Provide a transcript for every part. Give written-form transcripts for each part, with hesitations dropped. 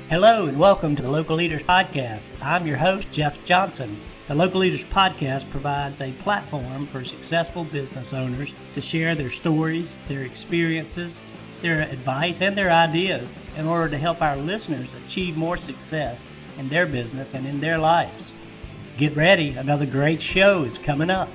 Hello and welcome to the Local Leaders Podcast. I'm your host, Jeff Johnson. The Local Leaders Podcast provides a platform for successful business owners to share their stories, their experiences, their advice, and their ideas in order to help our listeners achieve more success in their business and in their lives. Get ready, another great show is coming up.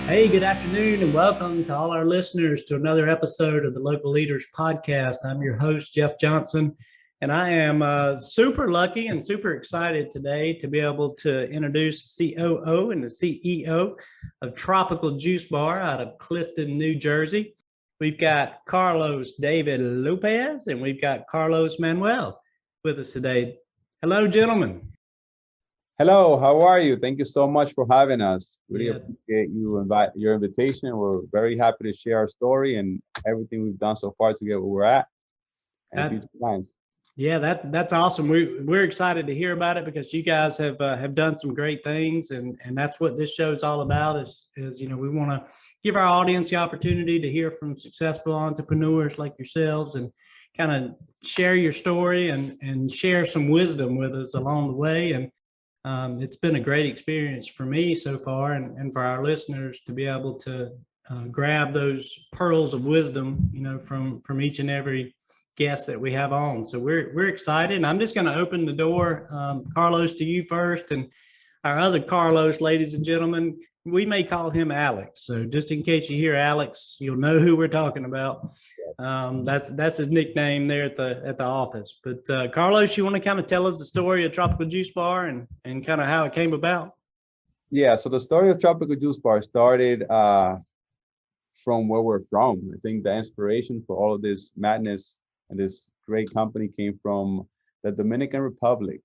Hey, good afternoon and welcome to all our listeners to another episode of the Local Leaders Podcast. I'm your host, Jeff Johnson, and I am super lucky and super excited today to be able to introduce the COO and the CEO of Tropical Juice Bar out of Clifton, New Jersey. We've got Carlos David Lopez and we've got Carlos Manuel with us today. Hello, gentlemen. Hello, how are you? Thank you so much for having us. Really appreciate your invitation. We're very happy to share our story and everything we've done so far to get where we're at. And future plans. Yeah, that's awesome. We're excited to hear about it because you guys have done some great things, and that's what this show is all about. Is we want to give our audience the opportunity to hear from successful entrepreneurs like yourselves and kind of share your story and share some wisdom with us along the way. And it's been a great experience for me so far and for our listeners to be able to grab those pearls of wisdom, from each and every guest that we have on. So we're excited. And I'm just going to open the door, Carlos, to you first. And our other Carlos, ladies and gentlemen, we may call him Alex. So just in case you hear Alex, you'll know who we're talking about. That's his nickname there at the office. But Carlos, you want to kind of tell us the story of Tropical Juice Bar and kind of how it came about? Yeah, so the story of Tropical Juice Bar started from where we're from. I think the inspiration for all of this madness and this great company came from the Dominican Republic,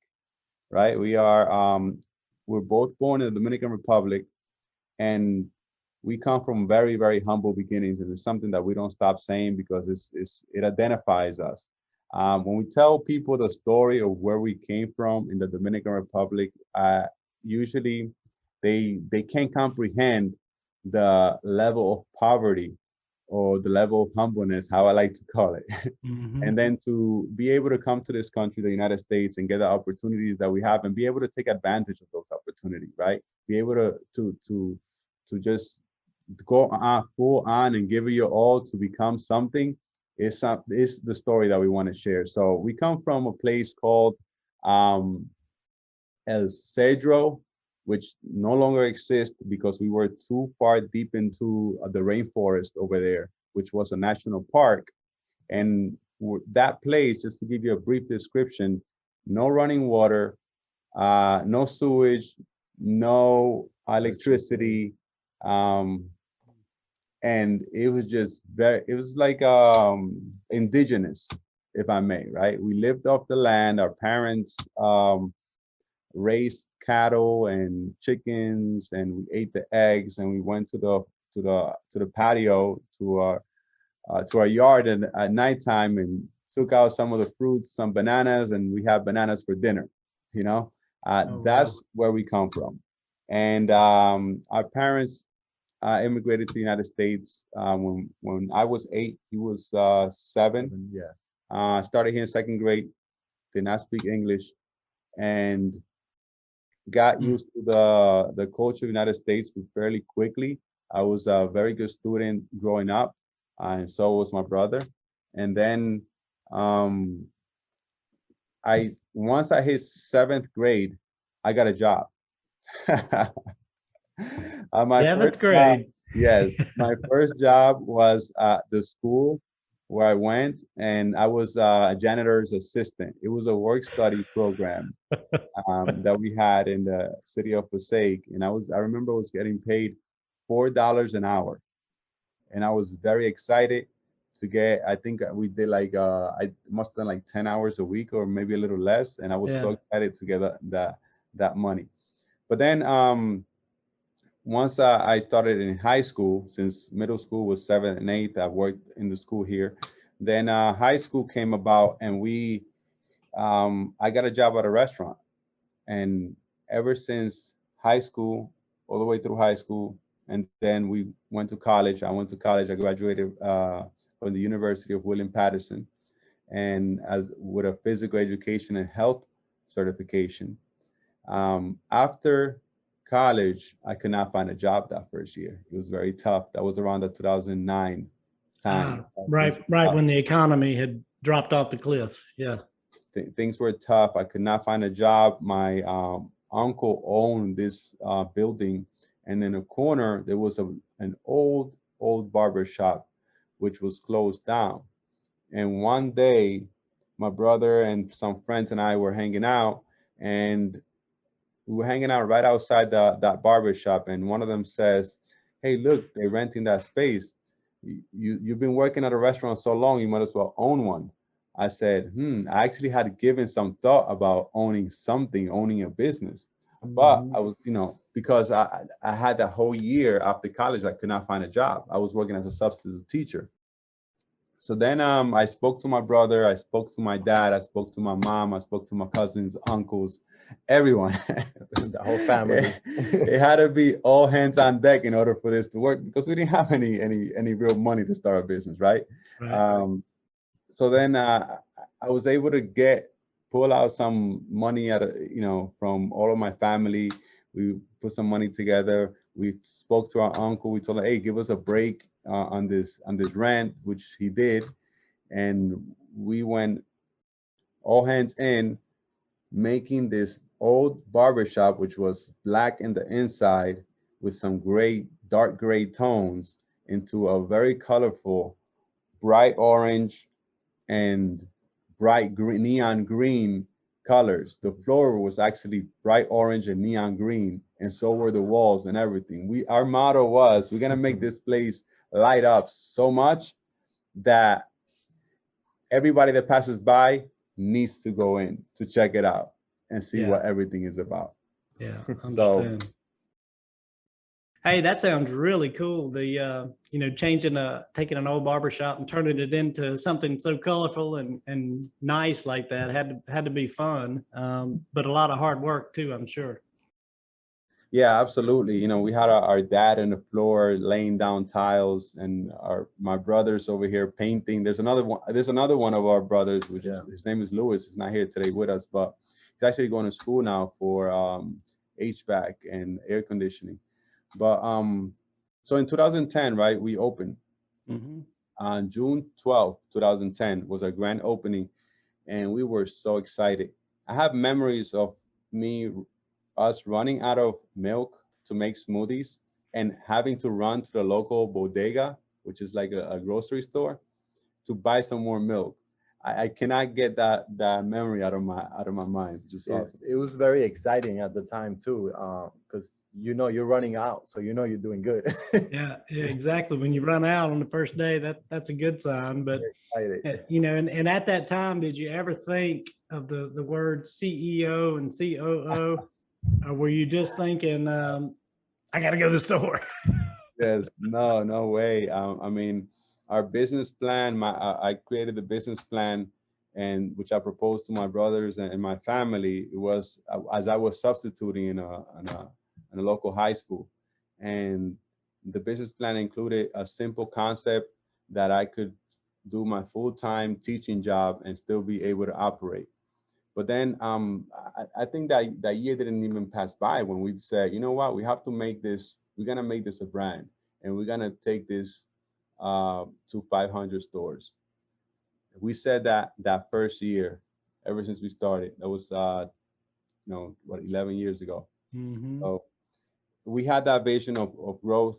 right? We're both born in the Dominican Republic, and we come from very, very humble beginnings, and it's something that we don't stop saying because it identifies us. When we tell people the story of where we came from in the Dominican Republic, usually they can't comprehend the level of poverty or the level of humbleness, how I like to call it. Mm-hmm. And then to be able to come to this country, the United States, and get the opportunities that we have and be able to take advantage of those opportunities, right? Be able to just go full on and give it your all to become something is the story that we want to share. So we come from a place called El Cedro, which no longer exists because we were too far deep into the rainforest over there, which was a national park. And that place, just to give you a brief description, no running water, no sewage, no electricity, and it was just it was like indigenous, if I may, right? We lived off the land. Our parents raised cattle and chickens, and we ate the eggs, and we went to the patio to our yard and at nighttime and took out some of the fruits, some bananas, and we had bananas for dinner. That's where we come from. And our parents immigrated to the United States when I was 8. He was 7. Yeah. Started here in 2nd grade. Did not speak English, and got used to the culture of the United States fairly quickly. I was a very good student growing up, and so was my brother. And then once I hit 7th grade, I got a job. My 7th grade. Yes, my first job was at the school where I went, and I was a janitor's assistant. It was a work-study program that we had in the city of Passaic, and I remember I was getting paid $4 an hour, and I was very excited to get. I think we did like I must have done like 10 hours a week or maybe a little less, and I was so excited to get that money. But then once I started in high school, since middle school was 7th and 8th, I worked in the school here. Then high school came about, and I got a job at a restaurant. And ever since high school, all the way through high school. And then we went to college. I went to college. I graduated from the University of William Patterson, and as with a physical education and health certification. After college, I could not find a job that first year. It was very tough. That was around the 2009 time. Right when the economy had dropped off the cliff. Yeah. Things were tough. I could not find a job. My uncle owned this building, and in a corner there was an old barber shop, which was closed down. And one day, my brother and some friends and I were hanging out, and we were hanging out right outside that barber shop. And one of them says, "Hey, look, they're renting that space. You've been working at a restaurant so long, you might as well own one." I said, I actually had given some thought about owning a business. But I was, because I had that whole year after college, I could not find a job. I was working as a substitute teacher. So then I spoke to my brother, I spoke to my dad, I spoke to my mom, I spoke to my cousins, uncles, everyone. The whole family. It had to be all hands on deck in order for this to work, because we didn't have any real money to start a business, right? So then I was able to pull out some money from all of my family. We put some money together. We spoke to our uncle. We told him, "Hey, give us a break on this rent," which he did. And we went all hands in, making this old barbershop, which was black in the inside with some dark gray tones, into a very colorful, bright orange and bright green, neon green colors. The floor was actually bright orange and neon green, and so were the walls and everything. Our motto was, we're gonna make this place light up so much that everybody that passes by needs to go in to check it out and see what everything is about. Yeah, understand. Hey, that sounds really cool. The taking an old barbershop and turning it into something so colorful and nice like that had to be fun, but a lot of hard work too, I'm sure. Yeah, absolutely. We had our dad on the floor laying down tiles, and my brothers over here painting. There's another one of our brothers, which his name is Louis. He's not here today with us, but he's actually going to school now for HVAC and air conditioning. But so in 2010, right, we opened. On June 12th, 2010 was our grand opening, and we were so excited. I have memories of us running out of milk to make smoothies and having to run to the local bodega, which is like a grocery store, to buy some more milk. I cannot get that memory out of my mind. Just awesome. It was very exciting at the time too, because you're running out, so you're doing good. yeah, exactly. When you run out on the first day, that's a good sign. But and at that time, did you ever think of the word CEO and COO, or were you just thinking, I got to go to the store? Yes, no way. I mean, our business plan, I created the business plan, and which I proposed to my brothers and my family. It was as I was substituting in a local high school, and the business plan included a simple concept that I could do my full-time teaching job and still be able to operate. But then I think that year didn't even pass by when we said, you know what, we're gonna make this a brand, and we're gonna take this to 500 stores. We said that first year, ever since we started. That was 11 years ago. So we had that vision of growth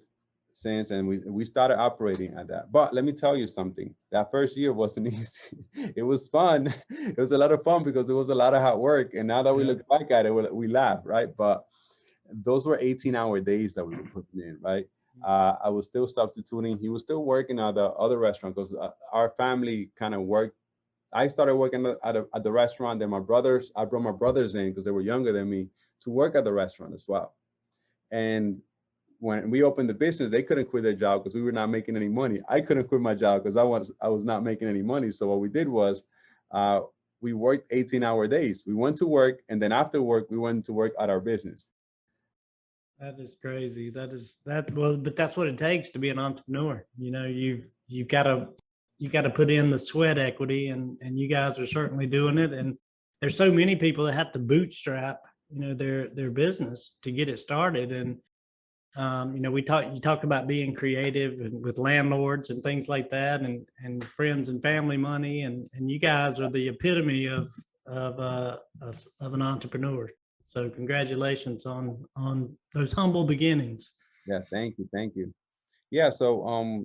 since, and we started operating at that. But let me tell you something, that first year wasn't easy. It was fun. It was a lot of fun because it was a lot of hard work, and now that we look back at it, we laugh, right? But those were 18-hour days that we were putting in, right? I was still substituting. He was still working at the other restaurant, because our family kind of worked. I started working at the restaurant. Then I brought my brothers in because they were younger than me to work at the restaurant as well. And when we opened the business, they couldn't quit their job because we were not making any money. I couldn't quit my job because I was not making any money. So what we did was we worked 18-hour days. We went to work, and then after work, we went to work at our business. That is crazy. Well, but that's what it takes to be an entrepreneur. You've got to put in the sweat equity, and you guys are certainly doing it. And there's so many people that have to bootstrap, their business to get it started. And you talked about being creative and with landlords and things like that, and friends and family money, and you guys are the epitome of an entrepreneur. So congratulations on those humble beginnings. Yeah, thank you, thank you. Yeah, so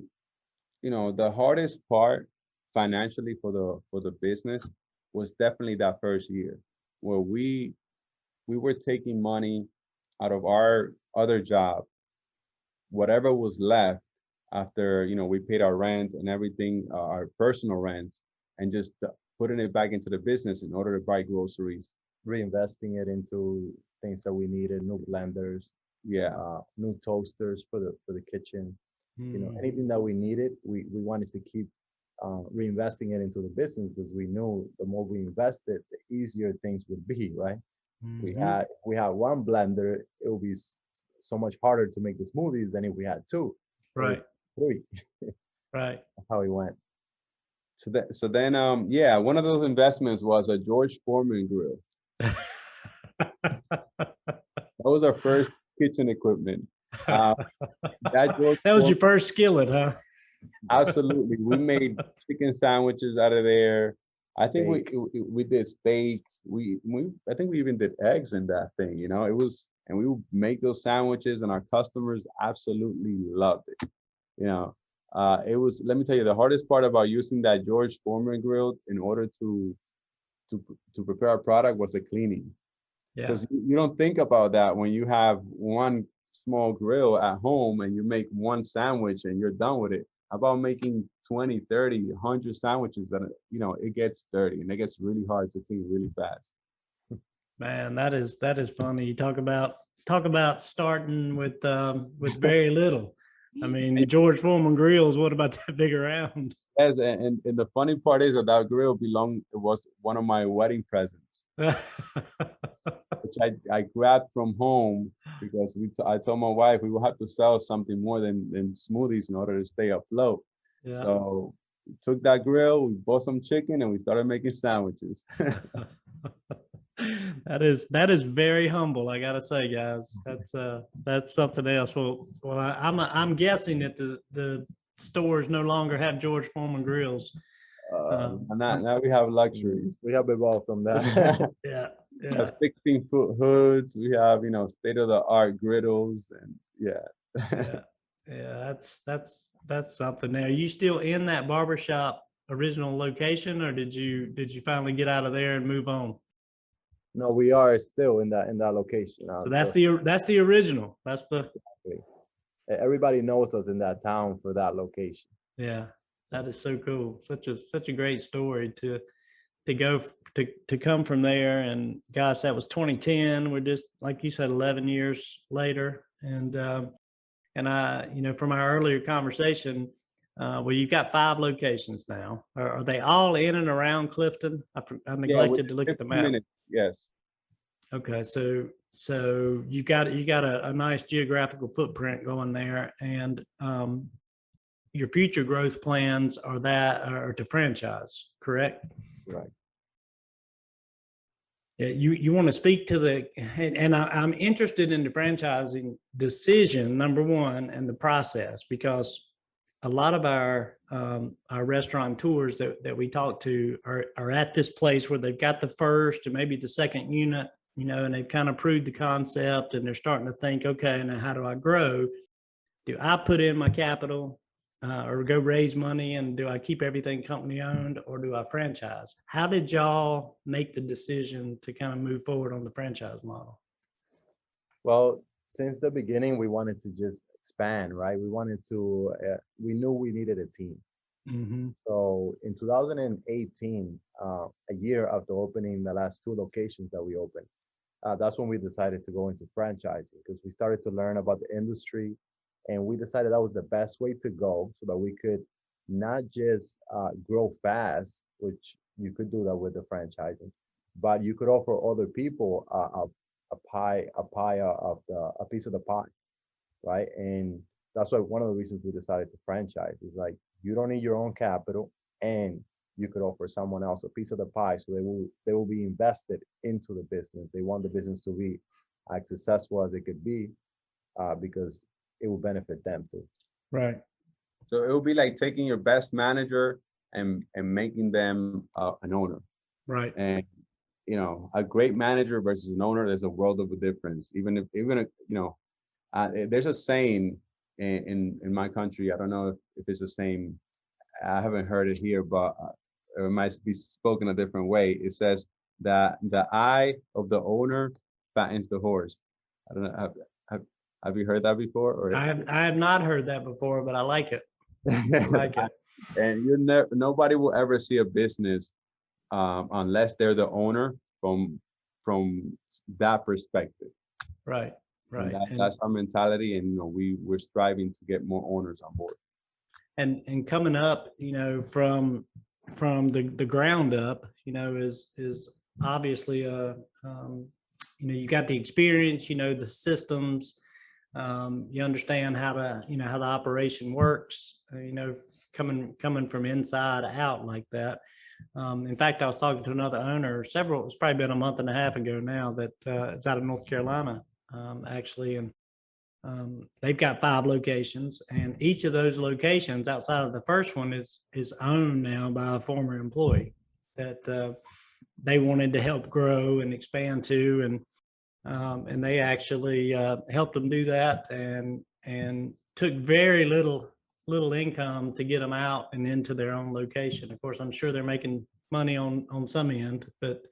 the hardest part financially for the business was definitely that first year, where we were taking money out of our other job, whatever was left after we paid our rent and everything, our personal rents, and just putting it back into the business in order to buy groceries. Reinvesting it into things that we needed, new blenders, Yeah, new toasters for the kitchen. Mm, Anything that we needed, we wanted to keep reinvesting it into the business, because we knew the more we invested, the easier things would be, right? mhm. We had one blender, it would be so much harder to make the smoothies than if we had two or Right, three. right. That's how we went. so then yeah, one of those investments was a George Foreman grill. That was our first kitchen equipment. Uh, that George That was your Foreman, first skillet, huh? absolutely. We made chicken sandwiches out of there. I think Steak. we did steak. We I think we even did eggs in that thing. It was, and we would make those sandwiches, and our customers absolutely loved it. You know, it was. Let me tell you, the hardest part about using that George Foreman grill in order to prepare our product was the cleaning, Yeah. because you don't think about that when you have one small grill at home and you make one sandwich and you're done with it. How about making 20, 30, 100 sandwiches that, it gets dirty and it gets really hard to clean really fast. Man, that is funny. You talk about starting with very little. I mean, George Foreman Grills, what about that big around? Yes, and the funny part is that grill it was one of my wedding presents, which I grabbed from home because I told my wife we will have to sell something more than smoothies in order to stay afloat. Yeah. So we took that grill, we bought some chicken, and we started making sandwiches. That is very humble, I gotta say, guys. That's something else. Well, I'm guessing that the stores no longer have George Foreman grills. Now we have luxuries. We have evolved from that. Yeah, We yeah, have 16-foot hoods. We have, state-of-the-art griddles, and yeah. yeah, yeah. That's something. Now, are you still in that barbershop original location, or did you finally get out of there and move on? No, we are still in that location. So that's the original. That's the Everybody knows us in that town for that location. Yeah. That is so cool. Such a great story to go to come from there. And gosh, that was 2010. We're just like you said, 11 years later. And from our earlier conversation, well, you've got 5 locations now. Are they all in and around Clifton? I Yeah, neglected to look at the 15 map. minutes. Yes. Okay, so you got a nice geographical footprint going there, and your future growth plans are to franchise, correct? Right. You want to speak to and I'm interested in the franchising decision, number one, and the process, because a lot of our restaurateurs that we talk to are at this place where they've got the first and maybe the second unit, and they've kind of proved the concept, and they're starting to think, okay, now how do I grow? Do I put in my capital or go raise money, and do I keep everything company owned, or do I franchise? How did y'all make the decision to kind of move forward on the franchise model? Well, since the beginning, we wanted to just expand, right? We knew we needed a team. Mm-hmm. So in 2018, a year after opening the last 2 locations that we opened, that's when we decided to go into franchising, because we started to learn about the industry, and we decided that was the best way to go, so that we could not just grow fast, which you could do that with the franchising, but you could offer other people a piece of the pie, right? And that's why one of the reasons we decided to franchise is like you don't need your own capital, and you could offer someone else a piece of the pie, so they will be invested into the business. They want the business to be as successful as it could be, because it will benefit them too. Right. So it would be like taking your best manager and making them an owner. Right. And a great manager versus an owner, there's a world of a difference. Even if, there's a saying in my country. I don't know if it's the same. I haven't heard it here, but it might be spoken a different way. It says that the eye of the owner fattens the horse. I don't know. Have you heard that before? Or I have not heard that before, but I like it. I like it. And nobody will ever see a business unless they're the owner from that perspective. Right. Right. That's our mentality, and we're striving to get more owners on board. And coming up, from the ground up, is obviously you got the experience, the systems, you understand how how the operation works, coming from inside out like that. In fact, I was talking to another owner it's probably been a month and a half ago now, that it's out of North Carolina, actually. And they've got 5 locations, and each of those locations outside of the first one is owned now by a former employee that they wanted to help grow and expand to. And they actually helped them do that, and took very little income to get them out and into their own location. Of course, I'm sure they're making money on some end, but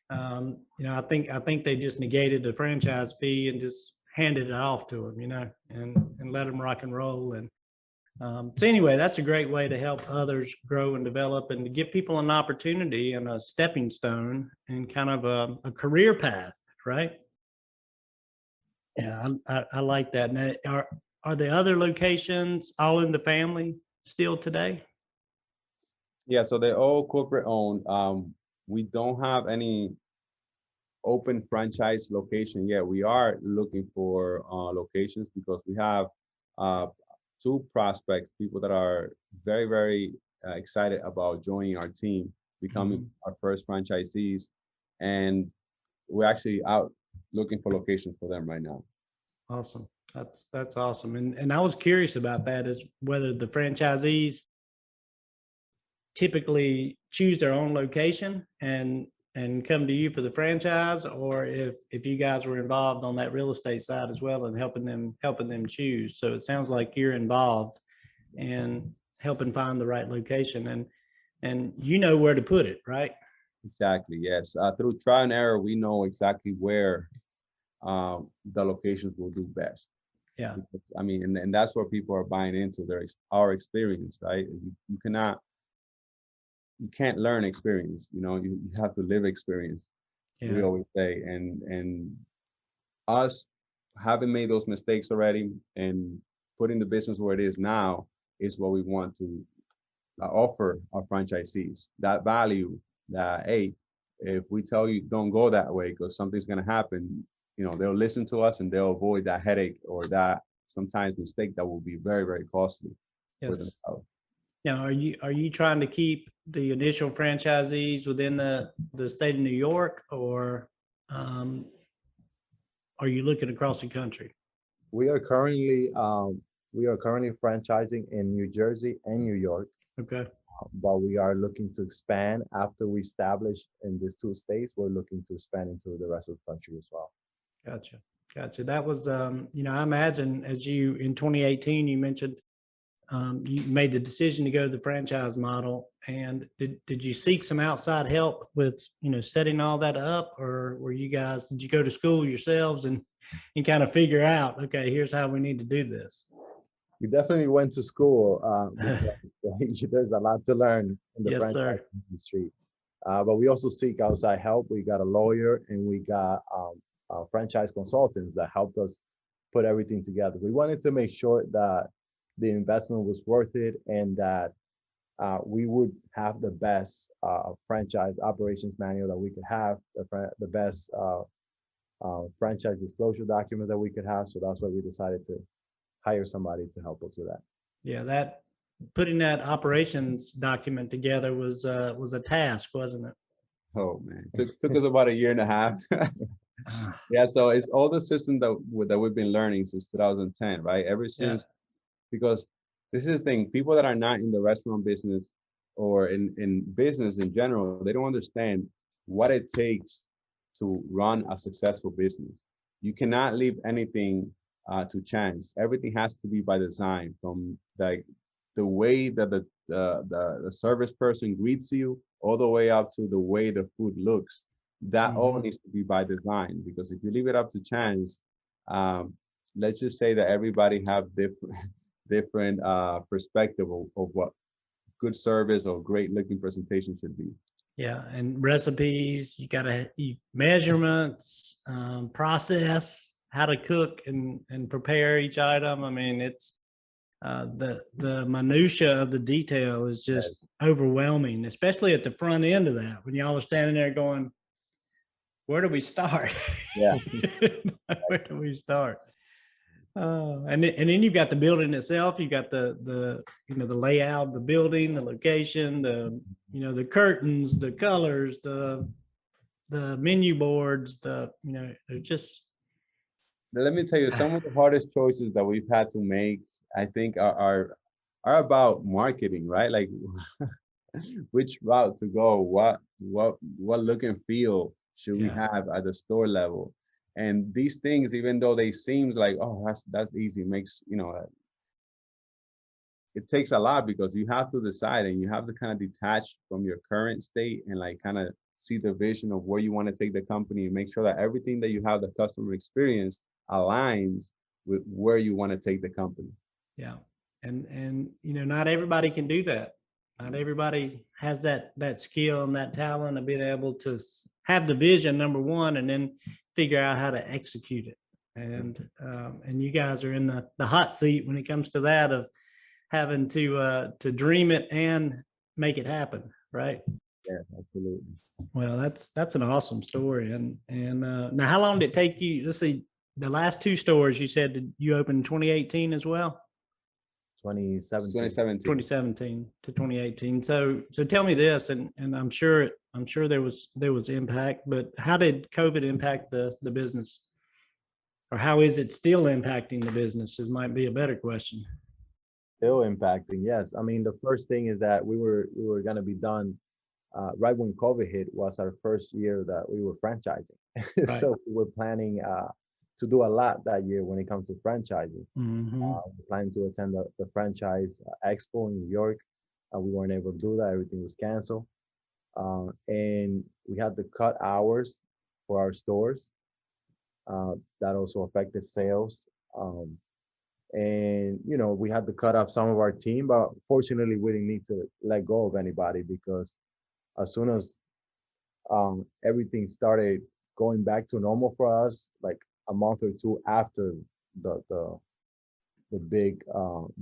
I think they just negated the franchise fee and just handed it off to them, and let them rock and roll. And so anyway, that's a great way to help others grow and develop, and to give people an opportunity and a stepping stone and kind of a career path, right? Yeah, I like that. Now, are the other locations all in the family still today? Yeah, so they're all corporate owned. We don't have any open franchise location yet. We are looking for locations because we have 2 prospects, people that are very, very excited about joining our team, becoming our first franchisees, and we're actually out looking for locations for them right now. Awesome. That's awesome. And I was curious about that, is whether the franchisees typically choose their own location and come to you for the franchise, or if you guys were involved on that real estate side as well and helping them choose. So it sounds like you're involved in helping find the right location, and where to put it, right? Exactly. Yes. Through trial and error, we know exactly where the locations will do best. Yeah. Because, and that's where people are buying into our experience, right? You can't learn experience, you have to live experience. Yeah. We always say, and us having made those mistakes already and putting the business where it is now is what we want to offer our franchisees. That value that, hey, if we tell you don't go that way because something's going to happen, they'll listen to us and they'll avoid that headache or that sometimes mistake that will be very, very costly. Yes. Now, are you trying to keep the initial franchisees within the state of New York, or are you looking across the country? We are currently franchising in New Jersey and New York. Okay. But we are looking to expand after we establish in these 2 states. We're looking to expand into the rest of the country as well. Gotcha. That was, I imagine as you, in 2018, you mentioned you made the decision to go to the franchise model. And did you seek some outside help with, setting all that up, or did you go to school yourselves and kind of figure out, okay, here's how we need to do this? We definitely went to school. There's a lot to learn in the franchise industry. But we also seek outside help. We got a lawyer, and we got franchise consultants that helped us put everything together. We wanted to make sure that the investment was worth it, and that we would have the best franchise operations manual that we could have, the best franchise disclosure document that we could have. So that's why we decided to hire somebody to help us with that. Yeah, that putting that operations document together was a task, wasn't it? Oh man, took us about a year and a half. Ah, Yeah, so it's all the systems that we've been learning since 2010, right? Ever since, because this is the thing, people that are not in the restaurant business or in business in general, they don't understand what it takes to run a successful business. You cannot leave anything to chance. Everything has to be by design, from like the way that the service person greets you all the way up to the way the food looks. That all mhm. needs to be by design, because if you leave it up to chance, let's just say that everybody have different perspective of what good service or great looking presentation should be. Yeah, and recipes, you gotta measurements, process, how to cook and prepare each item. I mean, it's the minutia of the detail is Yes. just overwhelming, especially at the front end of that when y'all are standing there going, "Where do we start? Yeah. Where do we start?" And then you've got the building itself. You got the the layout of the building, the location, the curtains, the colors, the menu boards, they're just Let me tell you, some of the hardest choices that we've had to make, I think, are about marketing, right? Like which route to go, what look and feel should we yeah, have at the store level. And these things, even though they seems like, oh, that's easy, makes, it takes a lot, because you have to decide and you have to kind of detach from your current state and like kind of see the vision of where you want to take the company and make sure that everything that you have, the customer experience, aligns with where you want to take the company. yeah. And not everybody can do that. Not everybody has that skill and that talent of being able to have the vision, number one, and then figure out how to execute it. And you guys are in the hot seat when it comes to that, of having to dream it and make it happen, right? Yeah, absolutely. Well, that's an awesome story. And now, how long did it take you? Let's see, the last two stores you said that you opened in 2018 as well. 2017. 2017. 2017 to 2018. So tell me this, and I'm sure there was impact, but how did COVID impact the business, or how is it still impacting the business? This might be a better question. Still impacting, yes. I mean, the first thing is that we were going to be done right when COVID hit. Was our first year that we were franchising. Right. So we were planning to do a lot that year when it comes to franchising. Mhm. We're planning to attend the franchise expo in New York. We weren't able to do that. Everything was canceled. And we had to cut hours for our stores. That also affected sales. And we had to cut off some of our team, but fortunately we didn't need to let go of anybody, because as soon as everything started going back to normal for us, like a month or two after the big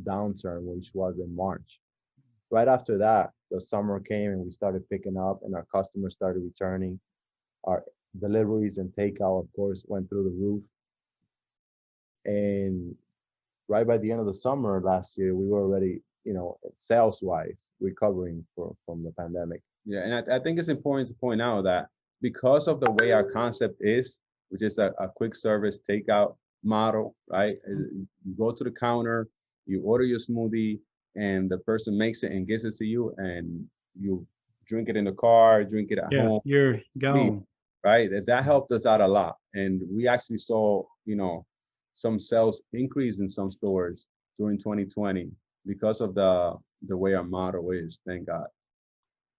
downturn, which was in March. Right after that, the summer came and we started picking up, and our customers started returning. Our deliveries and takeout, of course, went through the roof. And right by the end of the summer last year, we were already, sales wise, recovering from the pandemic. Yeah, and I think it's important to point out that because of the way our concept is, which is a quick service takeout model, right? You go to the counter, you order your smoothie, and the person makes it and gives it to you, and you drink it in the car, drink it at Yeah, home, you're gone. right? That helped us out a lot. And we actually saw, some sales increase in some stores during 2020 because of the way our model is, thank God.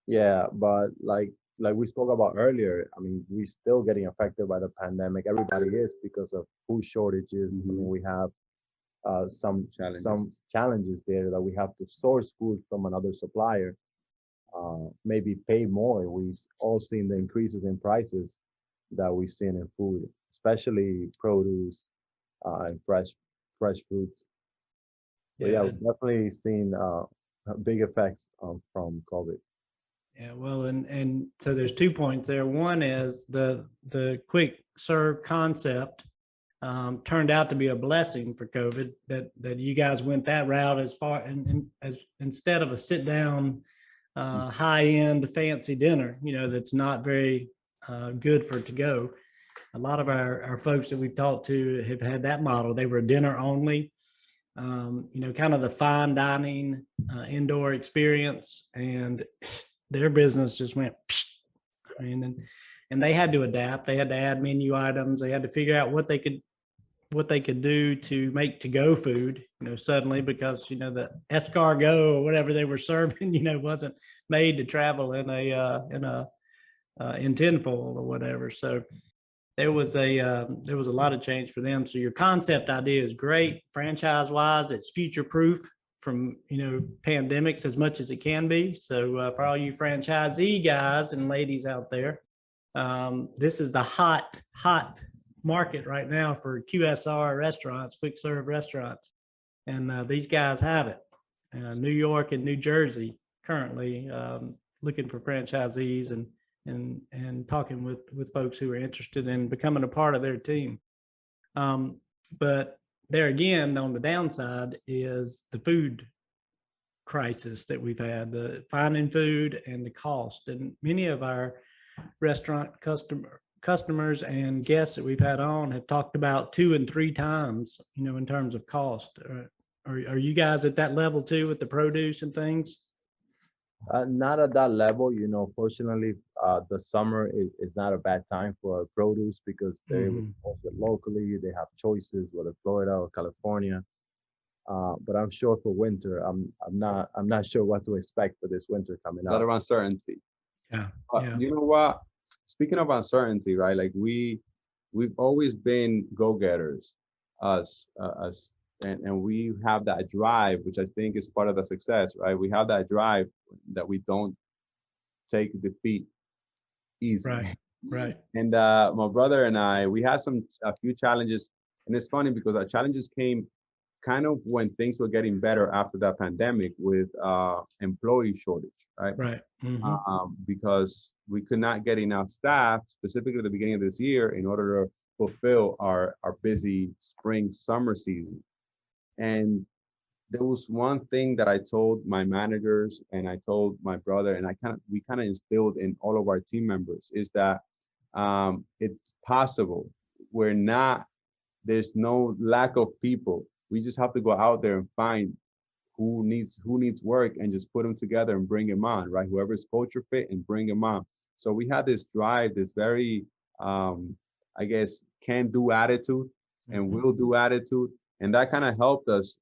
Yeah, but like we spoke about earlier, I mean, we're still getting affected by the pandemic. Everybody is, because of food shortages. I mean, we have some challenges there, that we have to source food from another supplier, maybe pay more. We've all seen the increases in prices that we've seen in food, especially produce and fresh fruits. So yeah, Yeah, we've definitely seen big effects from COVID. Yeah, well, and so there's 2 points there. One is the quick serve concept turned out to be a blessing for COVID, that you guys went that route as far and as instead of a sit down high end fancy dinner, that's not very good for to go. A lot of our folks that we've talked to have had that model. They were dinner only, kind of the fine dining indoor experience, and their business just went. I mean, and they had to adapt. They had to add menu items. They had to figure out what they could do to make to go food. Suddenly, because the escargot or whatever they were serving, wasn't made to travel in tinfoil or whatever. So there was a lot of change for them. So your concept idea is great. Franchise wise, it's future proof from pandemics as much as it can be. So for all you franchisee guys and ladies out there, this is the hot market right now for QSR restaurants, quick serve restaurants, and these guys have it. New York and New Jersey currently looking for franchisees and talking with folks who are interested in becoming a part of their team. But there again, on the downside is the food crisis that we've had, the finding food and the cost. And many of our restaurant customers and guests that we've had on have talked about 2 and 3 times, in terms of cost. Are you guys at that level too with the produce and things? Not at that level, fortunately, the summer is not a bad time for produce because they locally, they have choices, whether Florida or California. But I'm sure for winter, I'm not sure what to expect for this winter coming up. A lot of uncertainty. Yeah. You know what? Speaking of uncertainty, right? Like we've always been go-getters, us, and we have that drive, which I think is part of the success, right? We have that drive that we don't take defeat easy. Right. And my brother and I, we had a few challenges, and it's funny because our challenges came kind of when things were getting better after that pandemic with employee shortage, right? Right. Because we could not get enough staff, specifically at the beginning of this year, in order to fulfill our busy spring, summer season. And there was one thing that I told my managers and I told my brother, and we kind of instilled in all of our team members, is that it's possible. There's no lack of people. We just have to go out there and find who needs work and just put them together and bring them on, right? Whoever's culture fit and bring them on. So we had this drive, this very, I guess, can-do attitude and will-do attitude. And that kind of helped us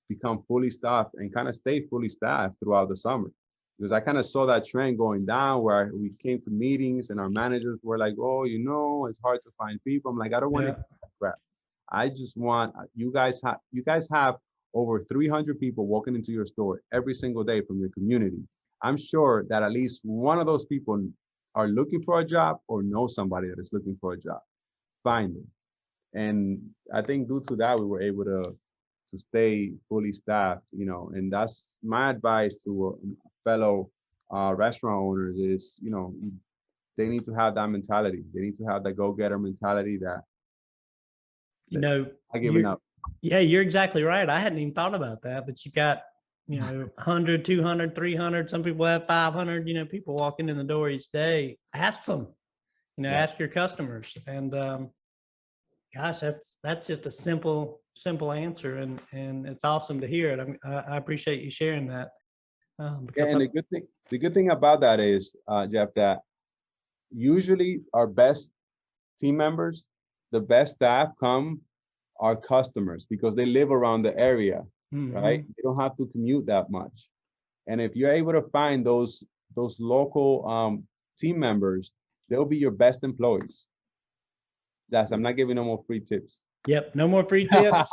become fully staffed and kind of stay fully staffed throughout the summer. Because I kind of saw that trend going down where we came to meetings and our managers were like, oh, it's hard to find people. I'm like, I don't want to do that crap. I just want, you guys have over 300 people walking into your store every single day from your community. I'm sure that at least one of those people are looking for a job or know somebody that is looking for a job. Find them. And I think due to that, we were able to stay fully staffed, and that's my advice to fellow restaurant owners is, they need to have that mentality. They need to have that go-getter mentality that I giving up. Yeah, you're exactly right. I hadn't even thought about that, but you got, 100, 200, 300, some people have 500, people walking in the door each day. Ask them, ask your customers. And gosh, that's just a simple answer. And it's awesome to hear it. I appreciate you sharing that. And the good thing about that is, Jeff, that usually our best team members, the best staff come our customers because they live around the area, right? They don't have to commute that much. And if you're able to find those local team members, they'll be your best employees. I'm not giving no more free tips. Yep, no more free tips.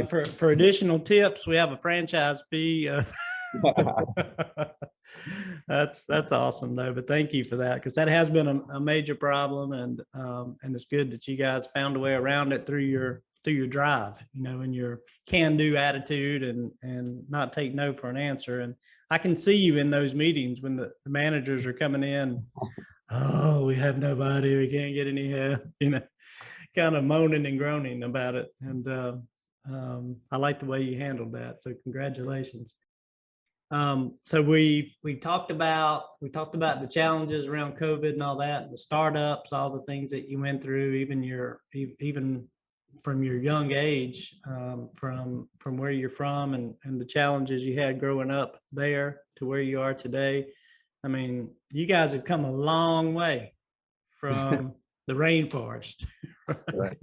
For additional tips, we have a franchise fee. That's awesome though. But thank you for that, because that has been a major problem, and it's good that you guys found a way around it through your through your drive, and your can-do attitude and not take no for an answer. And I can see you in those meetings when the managers are coming in. Oh, we have nobody. We can't get any help. Kind of moaning and groaning about it. And I like the way you handled that. So congratulations. So we talked about the challenges around COVID and all that, the startups, all the things that you went through, even from your young age, from where you're from and the challenges you had growing up there to where you are today. I mean, you guys have come a long way from the rainforest. Right.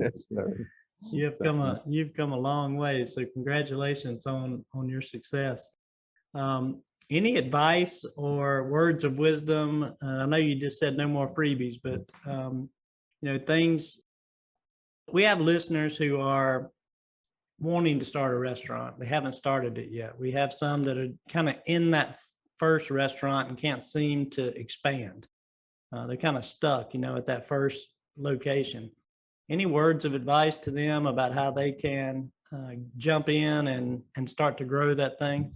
You've come a long way. So congratulations on your success. Any advice or words of wisdom? I know you just said no more freebies, but things. We have listeners who are wanting to start a restaurant. They haven't started it yet. We have some that are kind of in that first restaurant and can't seem to expand. They're kind of stuck, at that first location. Any words of advice to them about how they can jump in and start to grow that thing?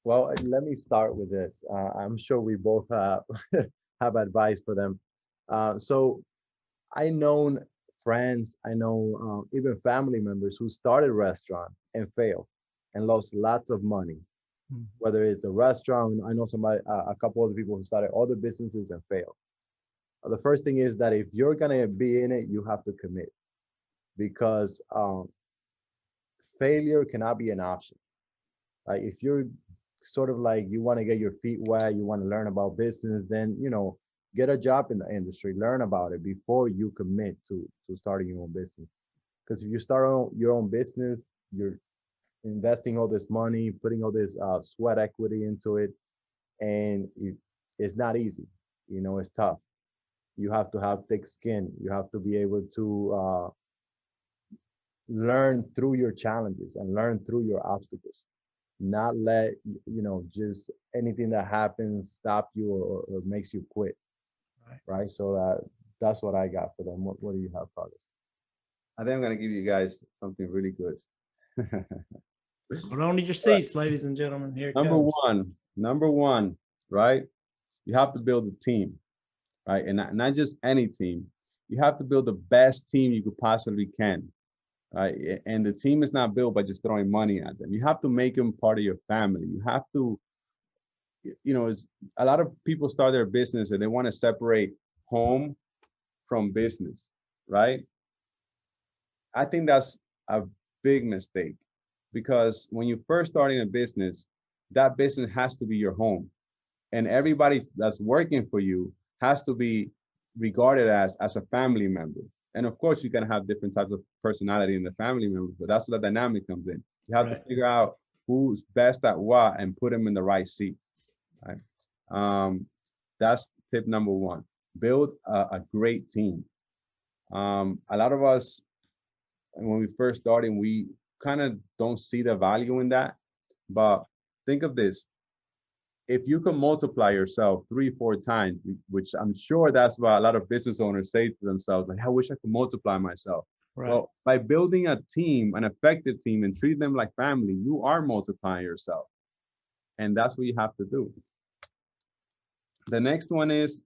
Well, let me start with this. I'm sure we both have advice for them. So I know friends, I know even family members who started a restaurant and failed and lost lots of money. Whether it's a restaurant, I know a couple other people who started other businesses and failed. The first thing is that if you're gonna be in it, you have to commit, because failure cannot be an option. Like if you're sort of like you want to get your feet wet, you want to learn about business, then get a job in the industry, learn about it before you commit to starting your own business. Because if you start your own business, you're investing all this money, putting all this sweat equity into it, and it's not easy. It's tough. You have to have thick skin. You have to be able to learn through your challenges and learn through your obstacles. Not let just anything that happens stop you or makes you quit. Right. So that's what I got for them. What do you have, Carlos? I think I'm gonna give you guys something really good. Hold on to your seats, ladies and gentlemen. Here it comes. Number one, right? You have to build a team, right? And not just any team. You have to build the best team you could possibly can. Right? And the team is not built by just throwing money at them. You have to make them part of your family. You have to, it's a lot of people start their business and they want to separate home from business, right? I think that's a big mistake, because when you first starting a business, that business has to be your home, and everybody that's working for you has to be regarded as a family member. And of course, you can have different types of personality in the family members, but that's where the dynamic comes in. You have to figure out who's best at what and put them in the right seats. Right? That's tip number one. Build a great team. A lot of us, when we first started, we kind of don't see the value in that. But think of this. If you can multiply yourself 3-4 times, which I'm sure that's what a lot of business owners say to themselves, like, I wish I could multiply myself. Right. Well, by building a team, an effective team, and treat them like family, you are multiplying yourself. And that's what you have to do. The next one is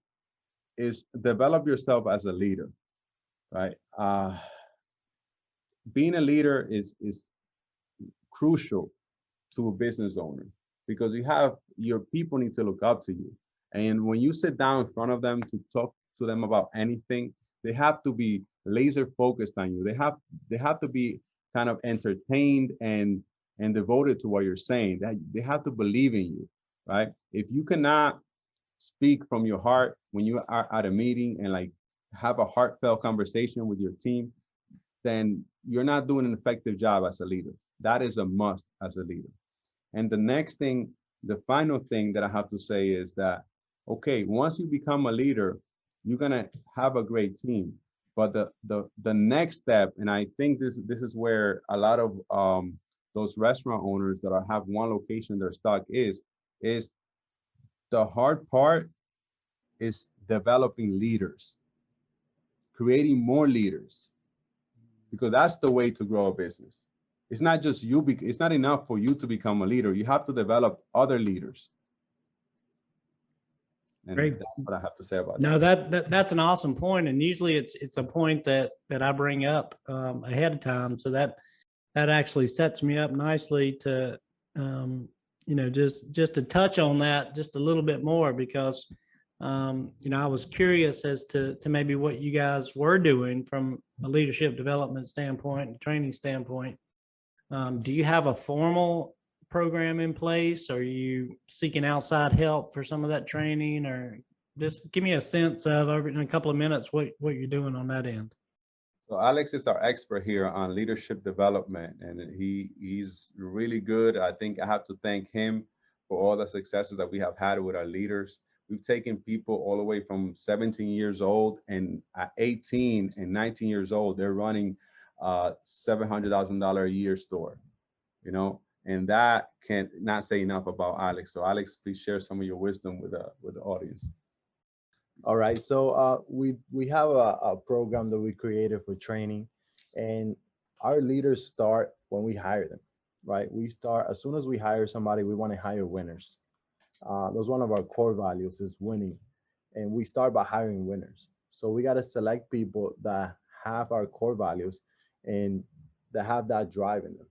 develop yourself as a leader, right? Being a leader is crucial to a business owner, because your people need to look up to you. And when you sit down in front of them to talk to them about anything, they have to be laser focused on you. They have to be kind of entertained and devoted to what you're saying. They have to believe in you, right? If you cannot speak from your heart when you are at a meeting and like have a heartfelt conversation with your team, then you're not doing an effective job as a leader. That is a must as a leader. And the next thing, the final thing that I have to say is that, okay, once you become a leader, you're gonna have a great team. But the next step, and I think this is where a lot of those restaurant owners that have one location they're stuck is the hard part is developing leaders, creating more leaders. because that's the way to grow a business. It's not just you, it's not enough for you to become a leader. You have to develop other leaders. And Great. that's what I have to say about No, that. that's an awesome point, and usually it's a point that I bring up ahead of time, so that actually sets me up nicely to just to touch on that just a little bit more, because I was curious as to maybe what you guys were doing from a leadership development standpoint and training standpoint. Do you have a formal program in place? Are you seeking outside help for some of that training, or just give me a sense of, over in a couple of minutes, what you're doing on that end? So Alex is our expert here on leadership development, and he's really good. I think I have to thank him for all the successes that we have had with our leaders. We've taken people all the way from 17 years old, and at 18 and 19 years old, they're running $700,000 a year store, and that can not say enough about Alex. So Alex, please share some of your wisdom with the audience. All right, so we have a program that we created for training, and our leaders start when we hire them, right? We start as soon as we hire somebody. We want to hire winners. That's one of our core values, is winning, and we start by hiring winners. So we got to select people that have our core values and that have that drive in them.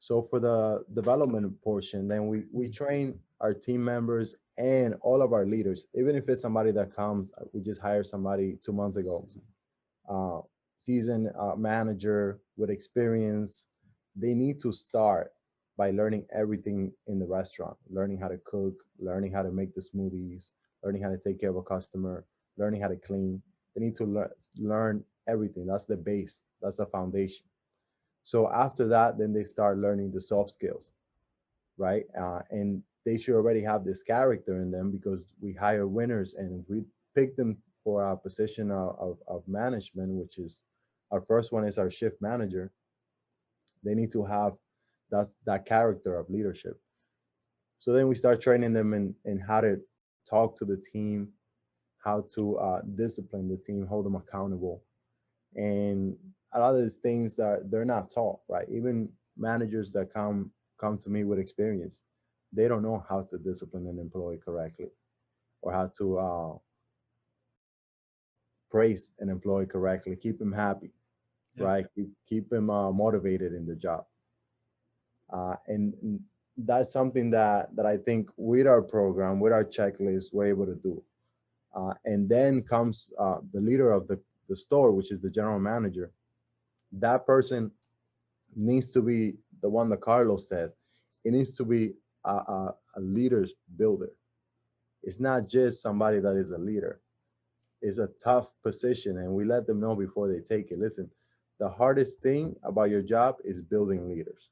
So for the development portion, then we train our team members and all of our leaders, even if it's somebody that comes, we just hired somebody 2 months ago, seasoned manager with experience. They need to start by learning everything in the restaurant, learning how to cook, learning how to make the smoothies, learning how to take care of a customer, learning how to clean. They need to learn everything. That's the base, that's the foundation. So after that, then they start learning the soft skills, right? And they should already have this character in them, because we hire winners, and if we pick them for our position of management, which is our first one is our shift manager, they need to have that character of leadership. So then we start training them in how to talk to the team, how to discipline the team, hold them accountable. And a lot of these things they're not taught, right? Even managers that come to me with experience, they don't know how to discipline an employee correctly, or how to praise an employee correctly, keep him happy, right? Keep him motivated in the job. And that's something that I think with our program, with our checklist, we're able to do. And then comes the leader of the store, which is the general manager. That person needs to be the one that Carlos says. It needs to be a leader's builder. It's not just somebody that is a leader. It's a tough position, and we let them know before they take it. Listen, the hardest thing about your job is building leaders,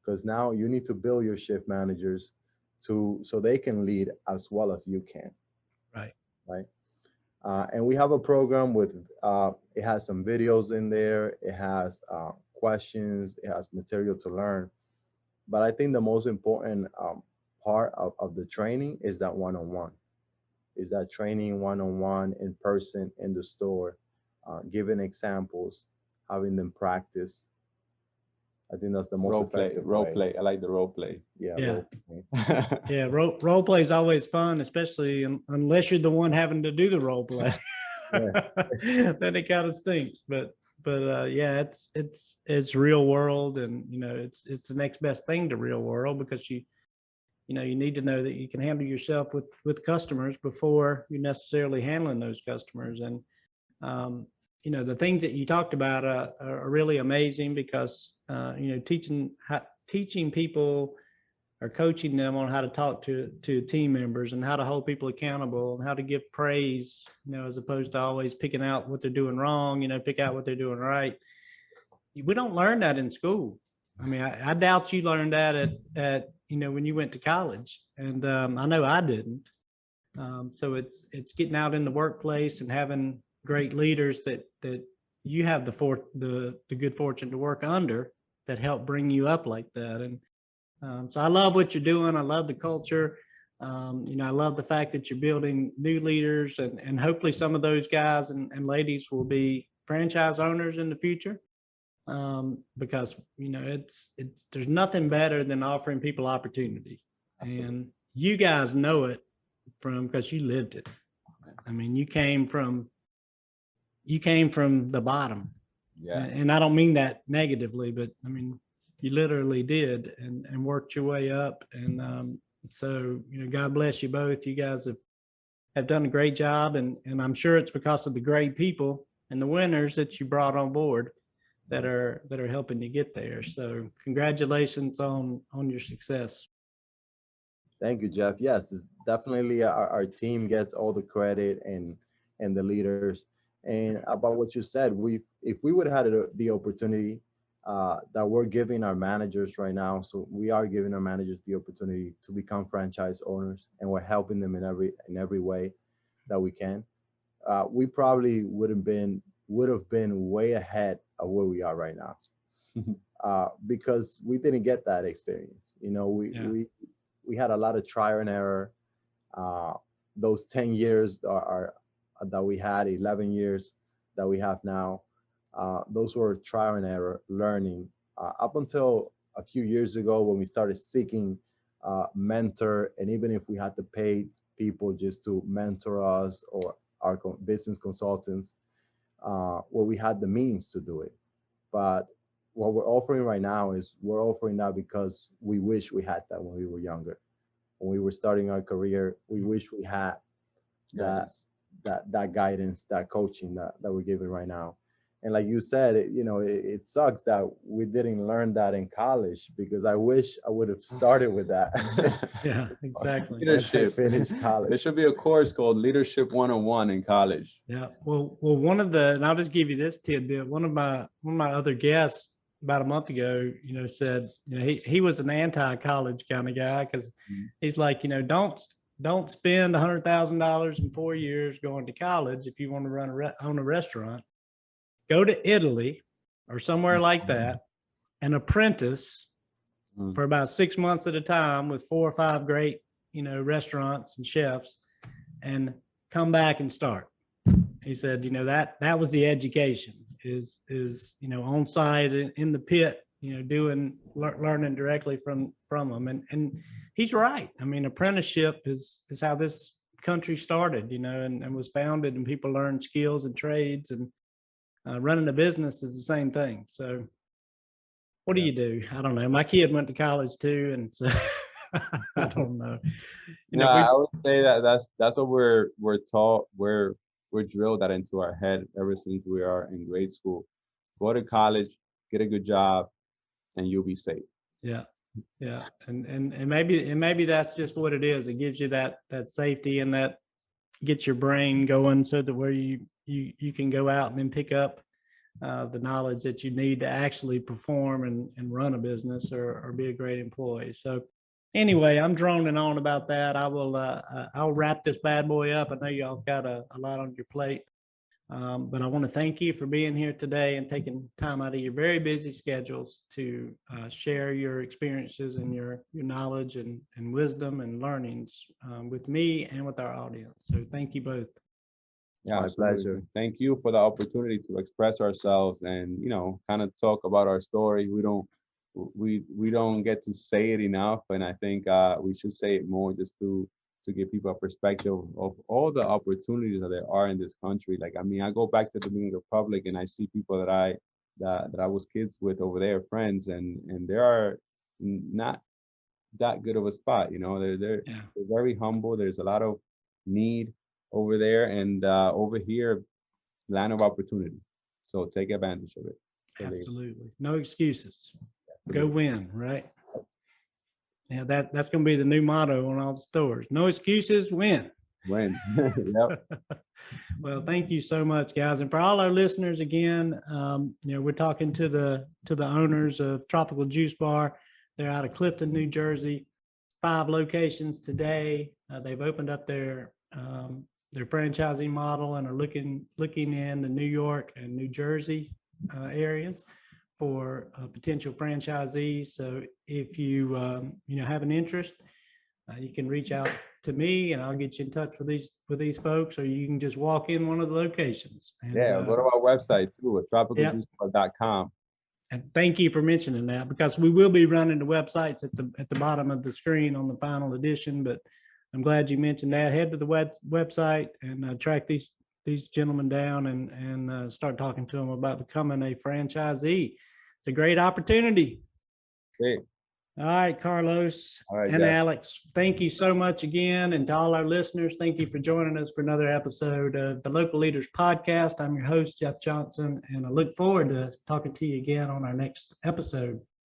because now you need to build your shift managers so they can lead as well as you can. Right. And we have a program with it has some videos in there. It has questions. It has material to learn. But I think the most important part of the training is that one-on-one. Is that training one-on-one, in person, in the store, giving examples, having them practice. I think that's the most effective role way. play. I like the role play. Yeah. Yeah, role play is always fun, especially unless you're the one having to do the role play. Then it kind of stinks. But yeah, it's real world, and it's the next best thing to real world, because you need to know that you can handle yourself with customers before you're necessarily handling those customers. And the things that you talked about are really amazing, because teaching people or coaching them on how to talk to team members, and how to hold people accountable, and how to give praise, as opposed to always picking out what they're doing wrong, pick out what they're doing right. We don't learn that in school. I mean, I doubt you learned that at when you went to college, and I know I didn't. So it's getting out in the workplace and having great leaders that you have the good fortune to work under, that help bring you up like that. And so I love what you're doing. I love the culture. I love the fact that you're building new leaders, and hopefully some of those guys and ladies will be franchise owners in the future. because, there's nothing better than offering people opportunity. Absolutely. And you guys know it because you lived it. I mean, you came from the bottom. Yeah. And I don't mean that negatively, but I mean, you literally did and worked your way up. And so, God bless you both. You guys have done a great job. And I'm sure it's because of the great people and the winners that you brought on board that are helping you get there. So congratulations on your success. Thank you, Jeff. Yes, it's definitely our team gets all the credit and the leaders. And about what you said, if we would have had the opportunity that we're giving our managers right now, so we are giving our managers the opportunity to become franchise owners, and we're helping them in every way that we can. We probably would have been way ahead of where we are right now, because we didn't get that experience. We had a lot of trial and error. Those 10 years are that we had, 11 years that we have now, those were trial and error learning, up until a few years ago when we started seeking mentor, and even if we had to pay people just to mentor us or our business consultants, where we had the means to do it. But what we're offering right now is we're offering that because we wish we had that when we were younger. When we were starting our career, we wish we had that guidance, that coaching that we're giving right now. And like you said, it sucks that we didn't learn that in college, because I wish I would have started with that. Yeah, exactly. Leadership. Finished college. There should be a course called Leadership 101 in college. Yeah. Well, and I'll just give you this tidbit. One of my other guests about a month ago, said, he was an anti-college kind of guy, because he's like, don't spend $100,000 in 4 years going to college if you want to own a restaurant. Go to Italy or somewhere like that and apprentice for about 6 months at a time with 4 or 5 great, restaurants and chefs, and come back and start. He said, that was the education is on site in the pit, learning directly from them. And he's right. I mean, apprenticeship is how this country started, and was founded, and people learn skills and trades, and running a business is the same thing. So what do you do? I don't know. My kid went to college too. And so I don't know. I would say that's what we're taught. We're drilled that into our head ever since we are in grade school. Go to college, get a good job, and you'll be safe. Yeah. Yeah. And maybe that's just what it is. It gives you that safety, and that gets your brain going, so that where you can go out and then pick up the knowledge that you need to actually perform and run a business or be a great employee. So anyway, I'm droning on about that. I'll wrap this bad boy up. I know y'all got a lot on your plate. But I want to thank you for being here today and taking time out of your very busy schedules to share your experiences and your knowledge and wisdom and learnings with me and with our audience. So thank you both. Yeah, my pleasure. Thank you for the opportunity to express ourselves and, kind of talk about our story. We don't get to say it enough. And I think we should say it more, just to give people a perspective of all the opportunities that there are in this country. Like, I mean, I go back to the Dominican Republic and I see people that I was kids with over there, friends, and they are not that good of a spot. They're very humble. There's a lot of need over there, and over here, land of opportunity. So take advantage of it. Absolutely. No excuses. Go win, right? Yeah, that's going to be the new motto on all the stores. No excuses, win. Win. Yep. Well, thank you so much, guys. And for all our listeners, again, we're talking to the owners of Tropical Juice Bar. They're out of Clifton, New Jersey. 5 locations today. They've opened up their franchising model and are looking in the New York and New Jersey areas for potential franchisees. So if you have an interest, you can reach out to me and I'll get you in touch with these folks, or you can just walk in one of the locations. And, go to our website too, at tropicaljuicebar.com. And thank you for mentioning that, because we will be running the websites at the bottom of the screen on the final edition. But I'm glad you mentioned that. Head to the website and track these gentlemen down and start talking to them about becoming a franchisee. It's a great opportunity. Great. All right, Carlos All right, and Jeff. Alex, thank you so much again. And to all our listeners, thank you for joining us for another episode of the Local Leaders Podcast. I'm your host, Jeff Johnson, and I look forward to talking to you again on our next episode.